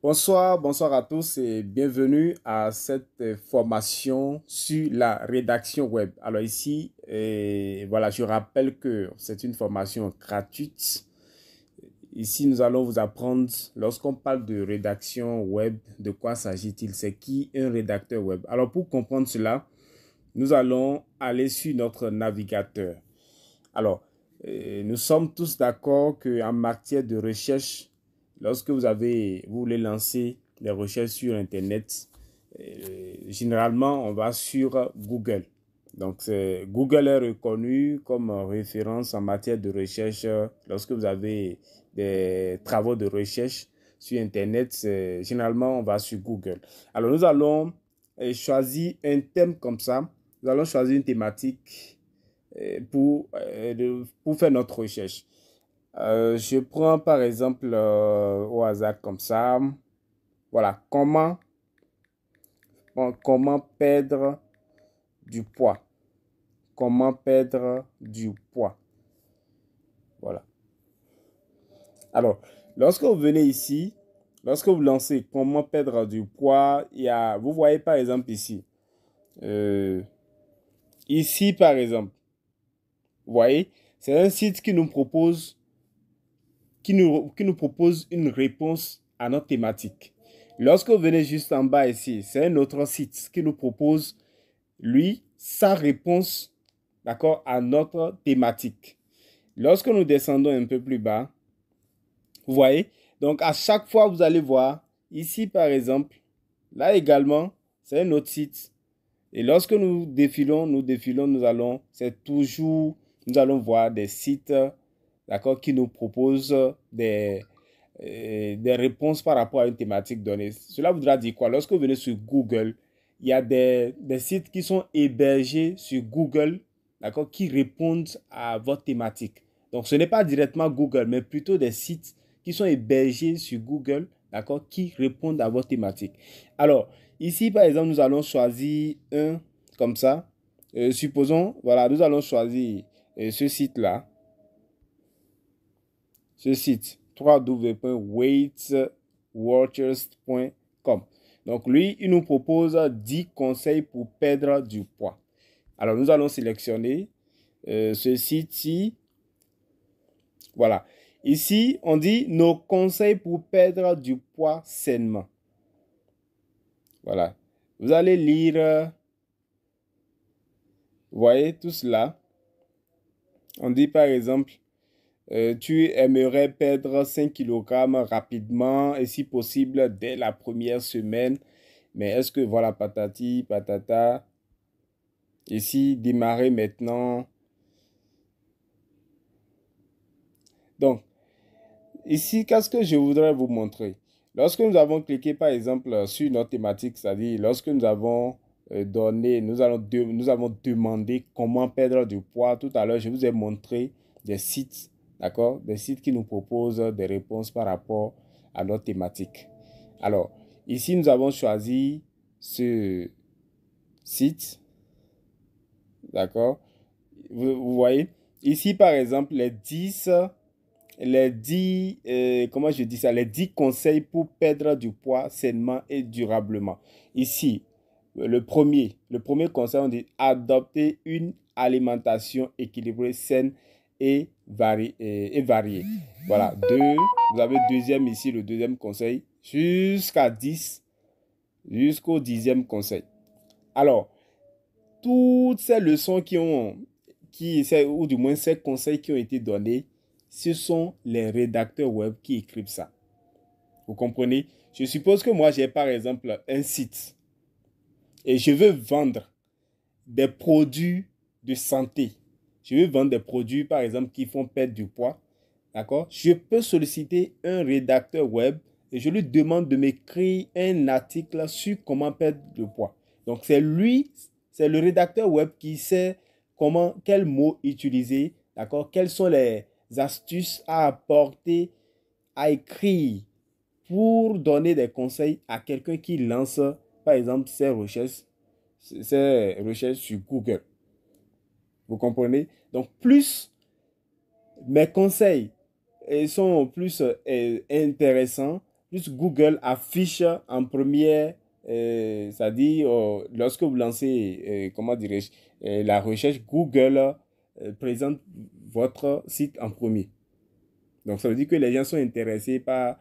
Bonsoir, bonsoir à tous et bienvenue à cette formation sur la rédaction web. Alors ici, voilà, je rappelle que c'est une formation gratuite. Ici, nous allons vous apprendre, lorsqu'on parle de rédaction web, de quoi s'agit-il? C'est qui un rédacteur web? Alors pour comprendre cela, nous allons aller sur notre navigateur. Alors, nous sommes tous d'accord qu'en matière de recherche, lorsque vous voulez lancer des recherches sur Internet, généralement, on va sur Google. Donc, Google est reconnu comme référence en matière de recherche. Lorsque vous avez des travaux de recherche sur Internet, généralement, on va sur Google. Alors, nous allons choisir un thème comme ça. Nous allons choisir une thématique pour faire notre recherche. Je prends par exemple au hasard comme ça. Voilà, comment perdre du poids. Comment perdre du poids. Voilà. Alors, lorsque vous venez ici, lorsque vous lancez comment perdre du poids, vous voyez par exemple ici. Ici par exemple, vous voyez, c'est un site qui nous propose une réponse à notre thématique. Lorsque vous venez juste en bas ici, c'est un autre site qui nous propose, lui, sa réponse, d'accord, à notre thématique. Lorsque nous descendons un peu plus bas, vous voyez, donc à chaque fois, vous allez voir, ici par exemple, là également, c'est un autre site. Et lorsque nous défilons, nous allons voir des sites, d'accord, qui nous proposent des réponses par rapport à une thématique donnée. Cela voudra dire quoi? Lorsque vous venez sur Google, il y a des sites qui sont hébergés sur Google, d'accord, qui répondent à votre thématique. Donc, ce n'est pas directement Google, mais plutôt des sites qui sont hébergés sur Google, d'accord, qui répondent à votre thématique. Alors, ici, par exemple, nous allons choisir un comme ça. Supposons, voilà, nous allons choisir ce site-là. Ce site, www.weightwatchers.com. Donc, lui, il nous propose 10 conseils pour perdre du poids. Alors, nous allons sélectionner ce site-ci. Voilà. Ici, on dit nos conseils pour perdre du poids sainement. Voilà. Vous allez lire, vous voyez tout cela. On dit par exemple, tu aimerais perdre 5 kg rapidement et si possible dès la première semaine. Mais est-ce que voilà, patati, patata, ici, démarrer maintenant. Donc, ici, qu'est-ce que je voudrais vous montrer? Lorsque nous avons cliqué, par exemple, sur notre thématique, c'est-à-dire lorsque nous avons nous avons demandé comment perdre du poids. Tout à l'heure, je vous ai montré des sites, d'accord? Des sites qui nous proposent des réponses par rapport à notre thématique. Alors, ici, nous avons choisi ce site, d'accord? Vous voyez? Ici, par exemple, comment je dis ça, les 10 conseils pour perdre du poids sainement et durablement. Ici, le premier conseil, on dit adopter une alimentation équilibrée, saine et variée. Voilà, vous avez deuxième ici, le deuxième conseil, jusqu'à 10, jusqu'au 10e conseil. Alors, toutes ces leçons ou du moins ces conseils qui ont été donnés, ce sont les rédacteurs web qui écrivent ça. Vous comprenez? Je suppose que moi, j'ai par exemple un site et je veux vendre des produits de santé. Je veux vendre des produits, par exemple, qui font perdre du poids. D'accord? Je peux solliciter un rédacteur web et je lui demande de m'écrire un article sur comment perdre du poids. Donc, c'est le rédacteur web qui sait quels mots utiliser, d'accord? Quelles sont les astuces à apporter, à écrire pour donner des conseils à quelqu'un qui lance, par exemple, ses recherches sur Google. Vous comprenez? Donc, plus mes conseils sont plus intéressants, plus Google affiche en première, c'est-à-dire lorsque vous lancez, comment dirais-je, la recherche, Google présente votre site en premier. Donc, ça veut dire que les gens sont intéressés par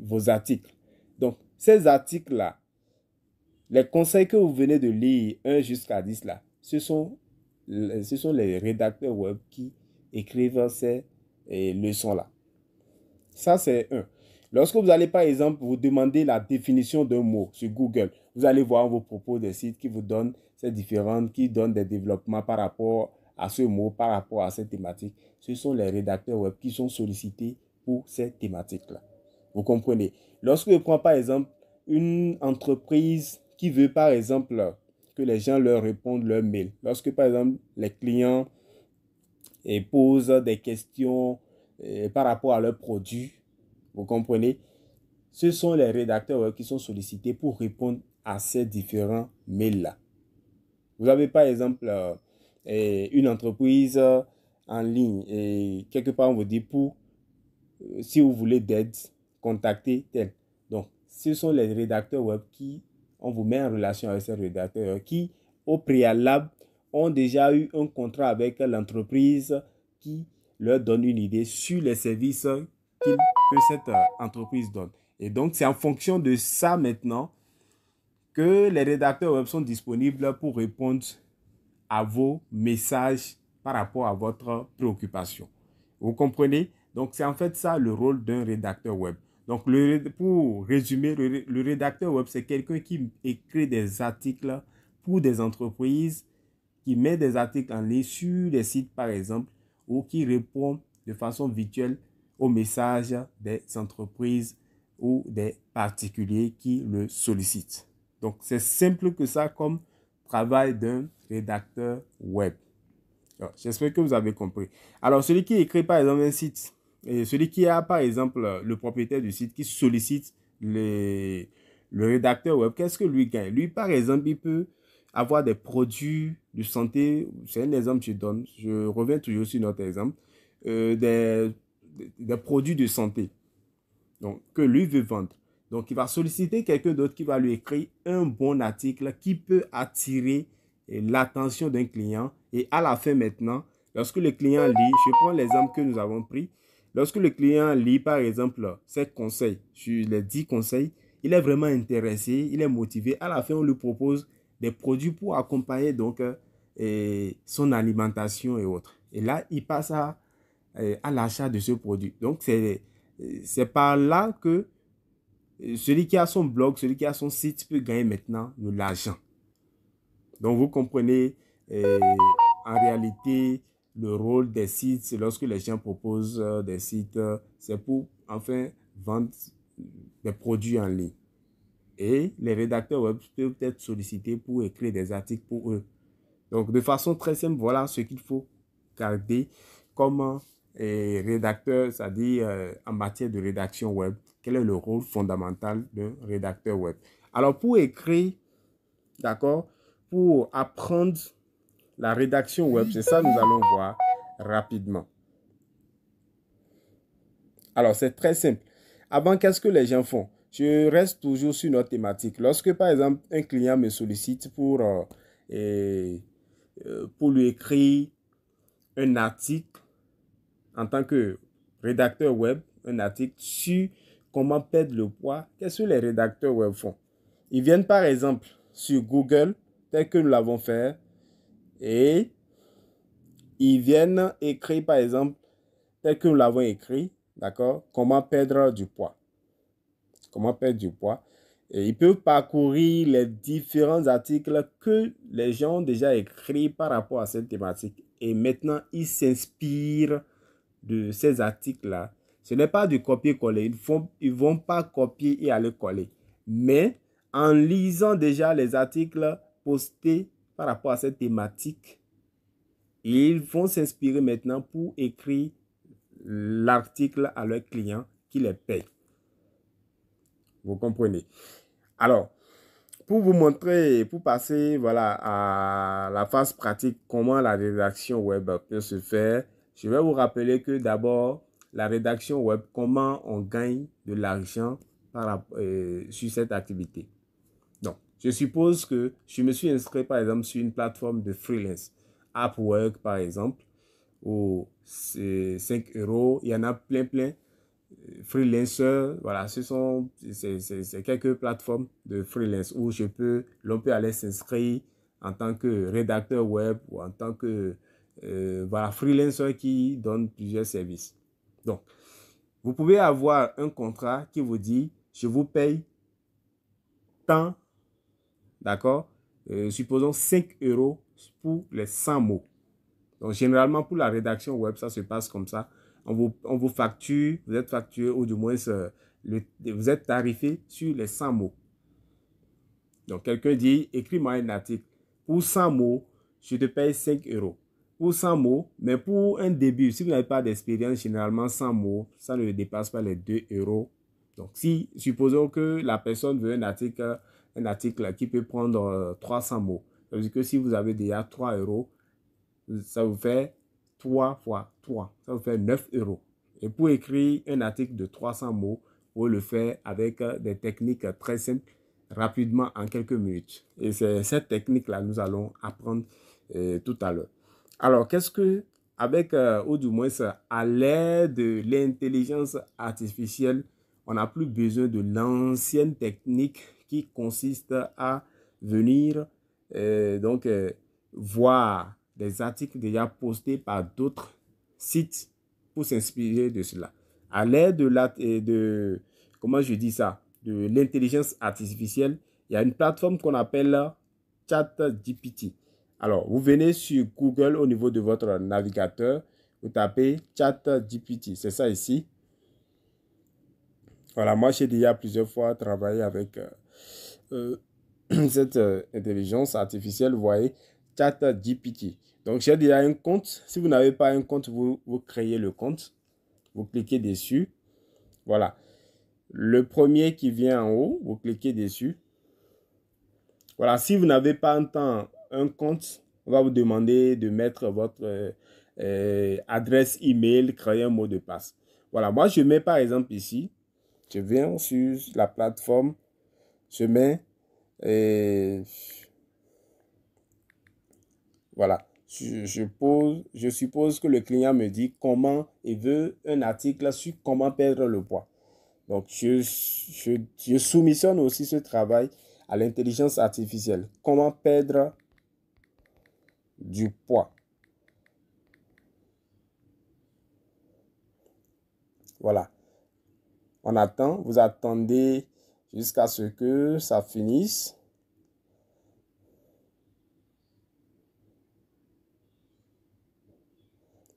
vos articles. Donc, ces articles-là, les conseils que vous venez de lire, 1 jusqu'à 10 là, ce sont les rédacteurs web qui écrivent ces leçons-là. Ça, c'est un. Lorsque vous allez, par exemple, vous demander la définition d'un mot sur Google, vous allez voir vos propos des sites qui vous donnent ces différentes, qui donnent des développements par rapport à ce mot, par rapport à cette thématique. Ce sont les rédacteurs web qui sont sollicités pour ces thématiques-là. Vous comprenez? Lorsque je prends, par exemple, une entreprise qui veut, par exemple, que les gens leur répondent leur mail. Lorsque, par exemple, les clients posent des questions par rapport à leurs produits, vous comprenez? Ce sont les rédacteurs web qui sont sollicités pour répondre à ces différents mails-là. Vous avez par exemple une entreprise en ligne et quelque part on vous dit si vous voulez d'aide, contactez tel. Donc, ce sont les rédacteurs web on vous met en relation avec ces rédacteurs qui, au préalable, ont déjà eu un contrat avec l'entreprise qui leur donne une idée sur les services que cette entreprise donne. Et donc, c'est en fonction de ça maintenant que les rédacteurs web sont disponibles pour répondre à vos messages par rapport à votre préoccupation. Vous comprenez? Donc, c'est en fait ça le rôle d'un rédacteur web. Donc, pour résumer, le rédacteur web, c'est quelqu'un qui écrit des articles pour des entreprises, qui met des articles en ligne sur des sites, par exemple, ou qui répond de façon virtuelle aux messages des entreprises ou des particuliers qui le sollicitent. Donc, c'est simple que ça comme travail d'un rédacteur web. J'espère que vous avez compris. Alors, celui qui écrit, par exemple, un site, et celui qui a, par exemple, le propriétaire du site qui sollicite le rédacteur web, qu'est-ce que lui gagne? Lui, par exemple, il peut avoir des produits de santé. C'est un exemple que je donne. Je reviens toujours sur notre exemple. Des produits de santé donc, que lui veut vendre. Donc, il va solliciter quelqu'un d'autre qui va lui écrire un bon article qui peut attirer l'attention d'un client. Et à la fin maintenant, lorsque le client lit, je prends l'exemple que nous avons pris, lorsque le client lit par exemple ces conseils, sur les 10 conseils, il est vraiment intéressé, il est motivé. À la fin, on lui propose des produits pour accompagner donc son alimentation et autres. Et là, il passe à l'achat de ce produit. Donc, c'est par là que celui qui a son blog, celui qui a son site peut gagner maintenant de l'argent. Donc, vous comprenez en réalité le rôle des sites. Lorsque les gens proposent des sites, c'est pour enfin vendre des produits en ligne. Et les rédacteurs web peuvent être sollicités pour écrire des articles pour eux. Donc, de façon très simple, voilà ce qu'il faut garder comme rédacteur, c'est-à-dire en matière de rédaction web. Quel est le rôle fondamental d'un rédacteur web? Alors, pour écrire, d'accord, pour apprendre la rédaction web, c'est ça que nous allons voir rapidement. Alors, c'est très simple. Avant, qu'est-ce que les gens font? Je reste toujours sur notre thématique. Lorsque, par exemple, un client me sollicite pour lui écrire un article en tant que rédacteur web, un article sur comment perdre le poids, qu'est-ce que les rédacteurs web font? Ils viennent par exemple sur Google, tel que nous l'avons fait, et ils viennent écrire par exemple, tel que nous l'avons écrit, d'accord, comment perdre du poids. Comment perdre du poids. Et ils peuvent parcourir les différents articles que les gens ont déjà écrits par rapport à cette thématique. Et maintenant, ils s'inspirent de ces articles-là. Ce n'est pas du copier-coller. Ils ne vont pas copier et aller coller. Mais en lisant déjà les articles postés par rapport à cette thématique, ils vont s'inspirer maintenant pour écrire l'article à leurs clients qui les payent. Vous comprenez? Alors, pour vous montrer, pour passer voilà, à la phase pratique, comment la rédaction web peut se faire, je vais vous rappeler que d'abord, la rédaction web, comment on gagne de l'argent sur cette activité. Donc, je suppose que je me suis inscrit par exemple sur une plateforme de freelance, Upwork par exemple, où c'est 5 euros. Il y en a plein. Freelancer, voilà, c'est quelques plateformes de freelance où l'on peut aller s'inscrire en tant que rédacteur web ou en tant que voilà, freelancer qui donne plusieurs services. Donc, vous pouvez avoir un contrat qui vous dit, je vous paye tant, d'accord, supposons 5 euros pour les 100 mots. Donc, généralement, pour la rédaction web, ça se passe comme ça. On vous facture, vous êtes facturé ou du moins vous êtes tarifé sur les 100 mots. Donc, quelqu'un dit, écris-moi un article. Pour 100 mots, je te paye 5 euros. Pour 100 mots, mais pour un début, si vous n'avez pas d'expérience, généralement 100 mots, ça ne dépasse pas les 2 euros. Donc, si, supposons que la personne veut un article qui peut prendre 300 mots, ça veut dire que si vous avez déjà 3 euros, ça vous fait 3 fois 3. Ça vous fait 9 euros. Et pour écrire un article de 300 mots, vous le faites avec des techniques très simples, rapidement en quelques minutes. Et c'est cette technique-là nous allons apprendre tout à l'heure. Alors, qu'est-ce que, ou du moins à l'aide de l'intelligence artificielle, on n'a plus besoin de l'ancienne technique qui consiste à venir voir des articles déjà postés par d'autres sites pour s'inspirer de cela. À l'aide comment je dis ça, de l'intelligence artificielle, il y a une plateforme qu'on appelle ChatGPT. Alors, vous venez sur Google au niveau de votre navigateur, vous tapez ChatGPT, c'est ça ici. Voilà, moi j'ai déjà plusieurs fois travaillé avec cette intelligence artificielle, vous voyez, ChatGPT. Donc, j'ai déjà un compte. Si vous n'avez pas un compte, vous créez le compte. Vous cliquez dessus. Voilà. Le premier qui vient en haut, vous cliquez dessus. Voilà. Si vous n'avez pas un compte, on va vous demander de mettre votre adresse email, créer un mot de passe. Voilà. Moi, je mets par exemple ici. Je viens sur la plateforme. Je mets... voilà. Je suppose que le client me dit comment il veut un article sur comment perdre le poids. Donc, je soumissionne aussi ce travail à l'intelligence artificielle. Comment perdre du poids. Voilà. On attend, vous attendez jusqu'à ce que ça finisse.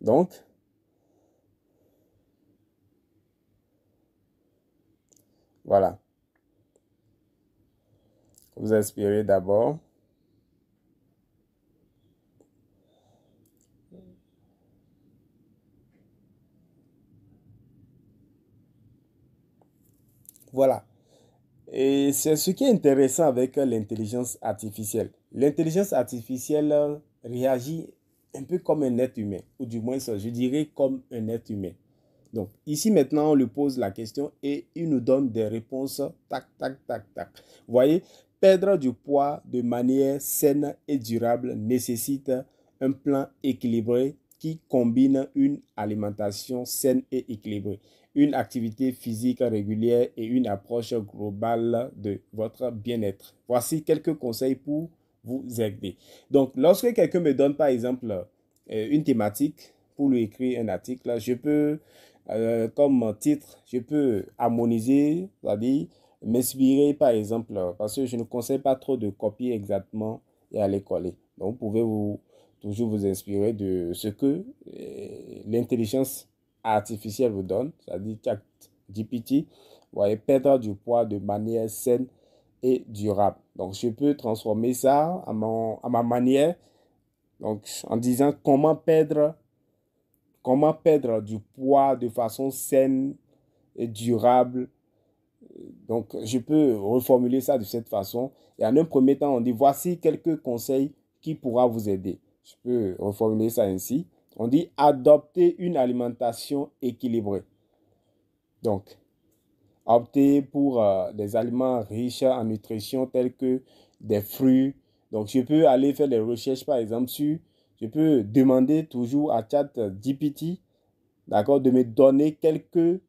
Donc, voilà. Vous inspirez d'abord. Voilà. Et c'est ce qui est intéressant avec l'intelligence artificielle. L'intelligence artificielle réagit un peu comme un être humain, ou du moins, je dirais comme un être humain. Donc, ici maintenant, on lui pose la question et il nous donne des réponses tac, tac, tac, tac. Vous voyez, perdre du poids de manière saine et durable nécessite un plan équilibré qui combine une alimentation saine et équilibrée, une activité physique régulière et une approche globale de votre bien-être. Voici quelques conseils pour vous aider. Donc, lorsque quelqu'un me donne par exemple une thématique pour lui écrire un article, je peux comme titre, je peux harmoniser, c'est-à-dire m'inspirer par exemple, parce que je ne conseille pas trop de copier exactement et aller coller. Donc, vous pouvez toujours vous inspirer de ce que l'intelligence artificielle vous donne, c'est-à-dire ChatGPT, vous voyez, perdre du poids de manière saine et durable. Donc, je peux transformer ça à ma manière, donc en disant comment perdre du poids de façon saine et durable. Donc, je peux reformuler ça de cette façon. Et en un premier temps, on dit, voici quelques conseils qui pourra vous aider. Je peux reformuler ça ainsi. On dit adopter une alimentation équilibrée. Donc, opter pour des aliments riches en nutrition tels que des fruits. Donc, je peux aller faire des recherches, par exemple, je peux demander toujours à ChatGPT, d'accord, de me donner quelques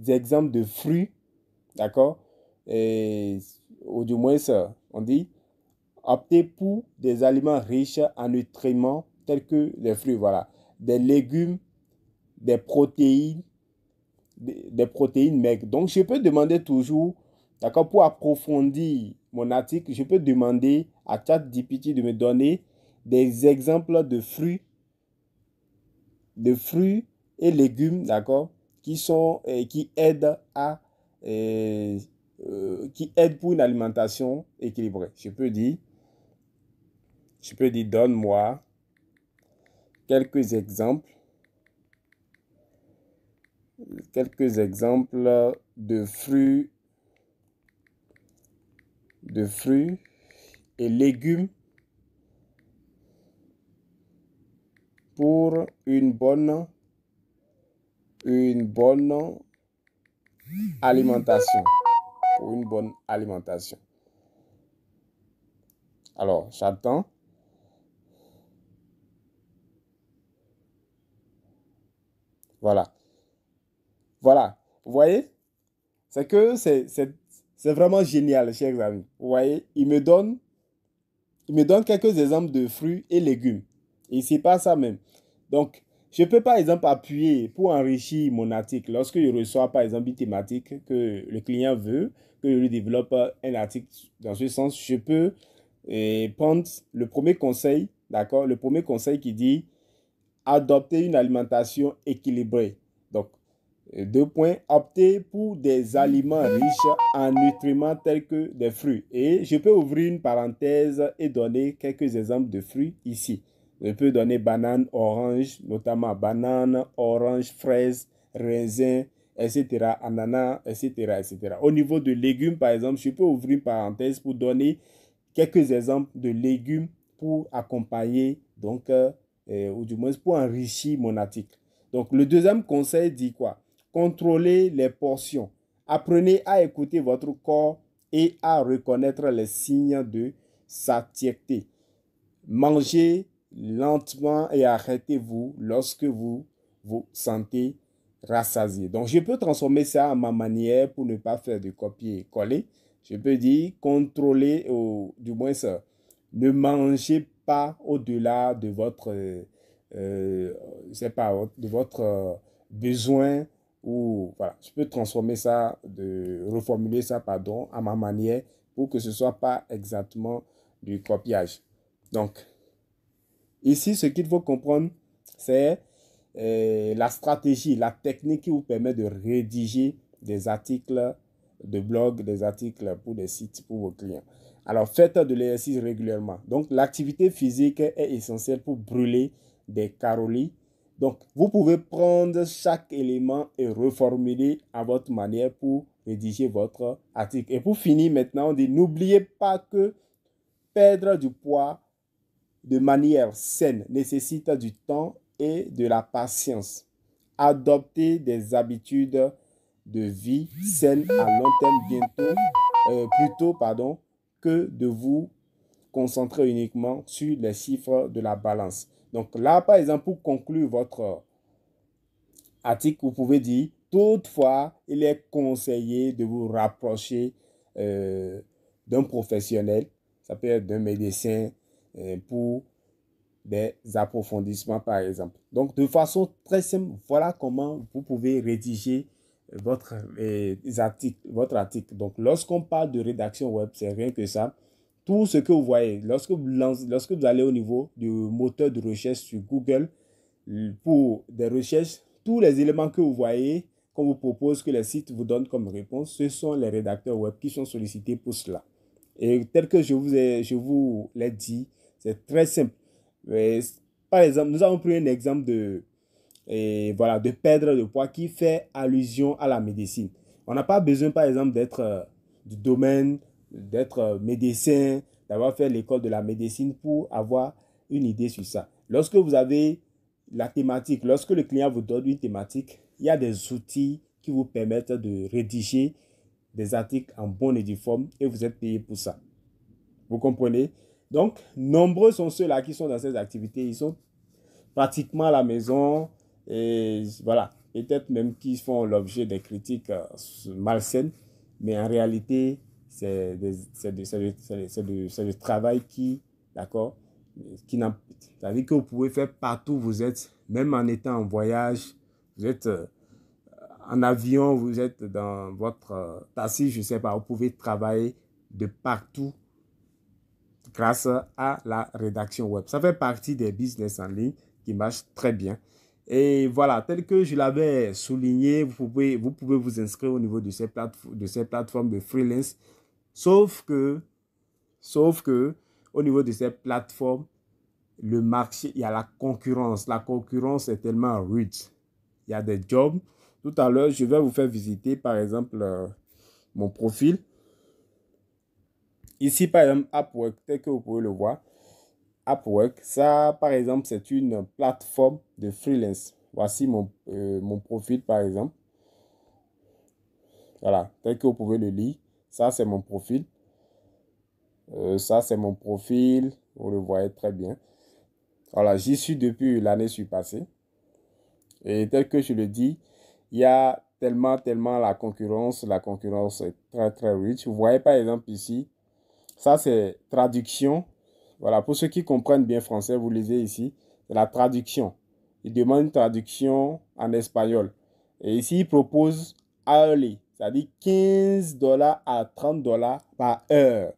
exemples de fruits, d'accord, et, ou du moins, on dit, opter pour des aliments riches en nutriments tels que les fruits, voilà, des légumes, des protéines, des protéines maigres. Donc, je peux demander toujours, d'accord, pour approfondir mon article, je peux demander à ChatGPT de me donner des exemples de fruits et légumes, d'accord, qui aident euh, qui aident pour une alimentation équilibrée. Je peux dire, donne-moi quelques exemples, de fruits et légumes pour une bonne alimentation. Pour une bonne alimentation. Alors, j'attends. Voilà. Voilà. Vous voyez? C'est que c'est vraiment génial, chers amis. Vous voyez? Il me donne quelques exemples de fruits et légumes. Et c'est pas ça même. Donc, je peux par exemple appuyer pour enrichir mon article. Lorsque je reçois par exemple une thématique que le client veut, que je lui développe un article dans ce sens, je peux prendre le premier conseil, d'accord? Le premier conseil qui dit adopter une alimentation équilibrée. Donc, deux points, opter pour des aliments riches en nutriments tels que des fruits. Et je peux ouvrir une parenthèse et donner quelques exemples de fruits ici. Je peux donner banane, orange, notamment banane, orange, fraise, raisin, etc., ananas, etc., etc. Au niveau de légumes, par exemple, je peux ouvrir une parenthèse pour donner quelques exemples de légumes pour accompagner, donc, ou du moins pour enrichir mon article. Donc, le deuxième conseil dit quoi? Contrôlez les portions. Apprenez à écouter votre corps et à reconnaître les signes de satiété. Mangez lentement et arrêtez-vous lorsque vous vous sentez rassasié. Donc, je peux transformer ça à ma manière pour ne pas faire de copier-coller. Je peux dire contrôler, ou du moins ça, ne mangez pas au-delà de votre, je sais pas, de votre besoin ou voilà. Je peux transformer ça, reformuler ça, pardon, à ma manière pour que ce soit pas exactement du copiage. Donc, ici, ce qu'il faut comprendre, c'est la stratégie, la technique qui vous permet de rédiger des articles de blog, des articles pour des sites pour vos clients. Alors, faites de l'exercice régulièrement. Donc, l'activité physique est essentielle pour brûler des calories. Donc, vous pouvez prendre chaque élément et reformuler à votre manière pour rédiger votre article. Et pour finir maintenant, on dit, n'oubliez pas que perdre du poids de manière saine nécessite du temps et de la patience. Adopter des habitudes de vie saines à long terme plutôt que de vous concentrer uniquement sur les chiffres de la balance. Donc là, par exemple, pour conclure votre article, vous pouvez dire, toutefois, il est conseillé de vous rapprocher d'un professionnel, ça peut être d'un médecin, pour des approfondissements, par exemple. Donc, de façon très simple, voilà comment vous pouvez rédiger votre article. Donc, lorsqu'on parle de rédaction web, c'est rien que ça. Tout ce que vous voyez, lorsque vous allez au niveau du moteur de recherche sur Google, pour des recherches, tous les éléments que vous voyez, qu'on vous propose, que les sites vous donnent comme réponse, ce sont les rédacteurs web qui sont sollicités pour cela. Et tel que je vous l'ai dit, c'est très simple. Mais, par exemple, nous avons pris un exemple de perdre de poids qui fait allusion à la médecine. On n'a pas besoin, par exemple, d'être du domaine, d'être médecin, d'avoir fait l'école de la médecine pour avoir une idée sur ça. Lorsque vous avez la thématique. Lorsque le client vous donne une thématique, il y a des outils qui vous permettent de rédiger des articles en bonne et due forme et vous êtes payé pour ça. Vous comprenez? Donc, nombreux sont ceux-là qui sont dans ces activités. Ils sont pratiquement à la maison et voilà. Peut-être même qu'ils font l'objet des critiques malsaines, mais en réalité, c'est du travail qui, d'accord, c'est-à-dire que vous pouvez faire partout où vous êtes, même en étant en voyage, vous êtes en avion, vous êtes dans votre taxi, je ne sais pas, vous pouvez travailler de partout grâce à la rédaction web. Ça fait partie des business en ligne qui marchent très bien. Et voilà, tel que je l'avais souligné, vous pouvez vous inscrire au niveau de ces plateformes de freelance. Sauf que, au niveau de ces plateformes, le marché, il y a la concurrence. La concurrence est tellement rude. Il y a des jobs. Tout à l'heure, je vais vous faire visiter, par exemple, mon profil. Ici, par exemple, Upwork, tel que vous pouvez le voir. Upwork, ça, par exemple, c'est une plateforme de freelance. Voici mon profil, par exemple. Voilà, tel que vous pouvez le lire. Ça, c'est mon profil. Ça, c'est mon profil. Vous le voyez très bien. Voilà, j'y suis depuis l'année passée. Et tel que je le dis, il y a tellement la concurrence. La concurrence est très, très riche. Vous voyez, par exemple, ici, ça, c'est traduction. Voilà, pour ceux qui comprennent bien français, vous lisez ici, c'est la traduction. Il demande une traduction en espagnol. Et ici, il propose hourly, c'est-à-dire $15 à $30 par heure.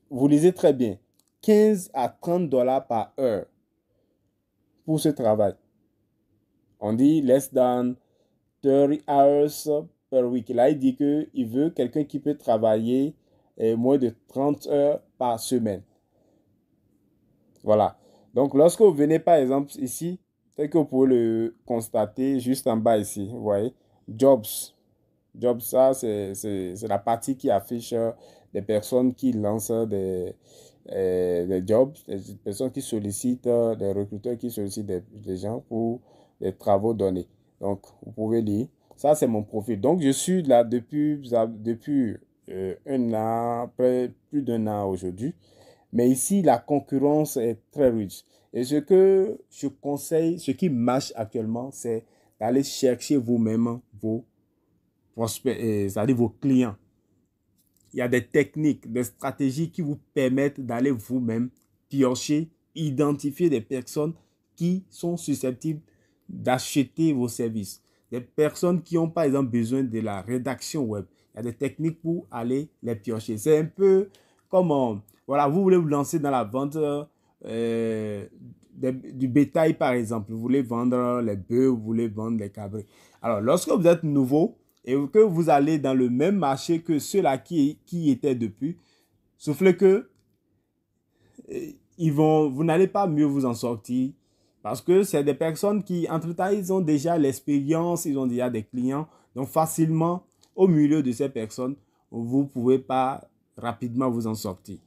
Vous lisez très bien, 15 à $30 par heure pour ce travail. On dit less than 30 hours per week. Là, il dit qu'il veut quelqu'un qui peut travailler moins de 30 heures par semaine. Voilà. Donc, lorsque vous venez, par exemple, ici, tel que vous pouvez le constater juste en bas ici, vous voyez, Jobs. Jobs, ça, c'est la partie qui affiche des personnes qui lancent des jobs, des personnes qui sollicitent, des recruteurs qui sollicitent des gens pour des travaux donnés. Donc, vous pouvez lire. Ça, c'est mon profil. Donc, je suis là depuis un an, plus d'un an aujourd'hui. Mais ici, la concurrence est très riche. Et ce que je conseille, ce qui marche actuellement, c'est d'aller chercher vous-même vos prospects, c'est-à-dire vos clients. Il y a des techniques, des stratégies qui vous permettent d'aller vous-même piocher, identifier des personnes qui sont susceptibles d'acheter vos services. Des personnes qui ont par exemple besoin de la rédaction web. Il y a des techniques pour aller les piocher. C'est un peu comme, voilà, vous voulez vous lancer dans la vente du bétail par exemple. Vous voulez vendre les bœufs, vous voulez vendre les cabrits. Alors, lorsque vous êtes nouveau, et que vous allez dans le même marché que ceux-là qui étaient depuis, soufflez que vous n'allez pas mieux vous en sortir parce que c'est des personnes qui, entre-temps, ils ont déjà l'expérience, ils ont déjà des clients. Donc, facilement, au milieu de ces personnes, vous ne pouvez pas rapidement vous en sortir.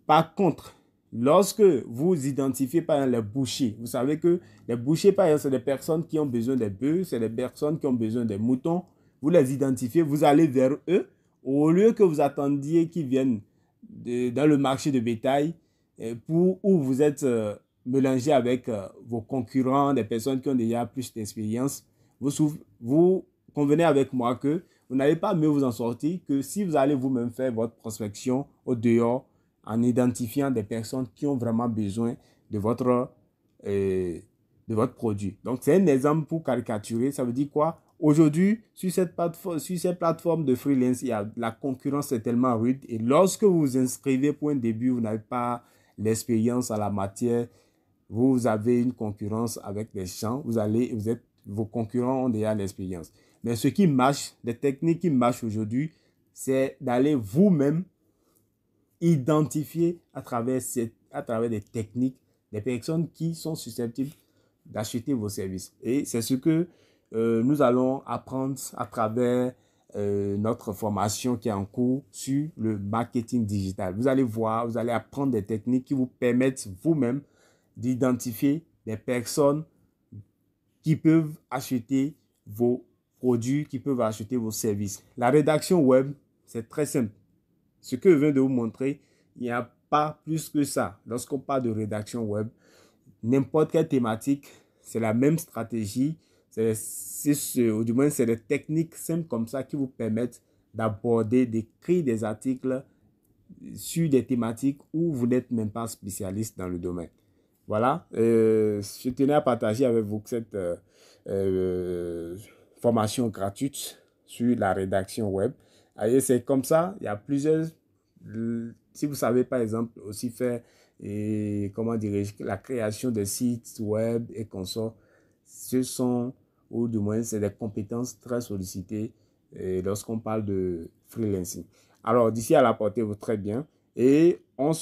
Par contre, lorsque vous identifiez par exemple les bouchers, vous savez que les bouchers, par exemple, c'est des personnes qui ont besoin des bœufs, c'est des personnes qui ont besoin des moutons. Vous les identifiez, vous allez vers eux. Au lieu que vous attendiez qu'ils viennent dans le marché de bétail, où vous êtes mélangé avec vos concurrents, des personnes qui ont déjà plus d'expérience, vous convenez avec moi que vous n'allez pas mieux vous en sortir que si vous allez vous-même faire votre prospection au dehors en identifiant des personnes qui ont vraiment besoin de votre produit. Donc, c'est un exemple pour caricaturer. Ça veut dire quoi? Aujourd'hui, sur ces plateformes de freelance, la concurrence est tellement rude. Et lorsque vous vous inscrivez pour un début, vous n'avez pas l'expérience à la matière. Vous avez une concurrence avec des gens. Vos concurrents ont déjà l'expérience. Mais ce qui marche, les techniques qui marchent aujourd'hui, c'est d'aller vous-même identifier à travers des techniques des personnes qui sont susceptibles d'acheter vos services. Et c'est ce que nous allons apprendre à travers notre formation qui est en cours sur le marketing digital. Vous allez voir, vous allez apprendre des techniques qui vous permettent vous-même d'identifier des personnes qui peuvent acheter vos produits, qui peuvent acheter vos services. La rédaction web, c'est très simple. Ce que je viens de vous montrer, il n'y a pas plus que ça. Lorsqu'on parle de rédaction web, n'importe quelle thématique, c'est la même stratégie. Ou du moins, c'est des techniques simples comme ça qui vous permettent d'aborder, d'écrire des articles sur des thématiques où vous n'êtes même pas spécialiste dans le domaine. Voilà, je tenais à partager avec vous cette formation gratuite sur la rédaction web. Et c'est comme ça, il y a plusieurs... Si vous savez par exemple aussi faire, comment dirais-je, la création de sites web et consorts, ce sont, ou du moins, c'est des compétences très sollicitées lorsqu'on parle de freelancing. Alors, d'ici à la portez-vous très bien et on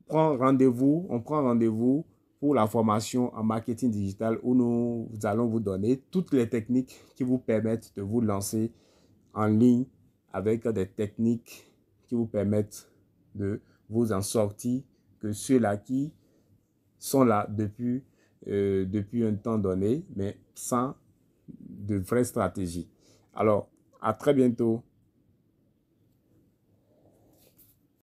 prend rendez-vous pour la formation en marketing digital où nous allons vous donner toutes les techniques qui vous permettent de vous lancer en ligne avec des techniques qui vous permettent de vous en sortir que ceux-là qui sont là depuis un temps donné, mais sans de vraies stratégies. Alors, à très bientôt.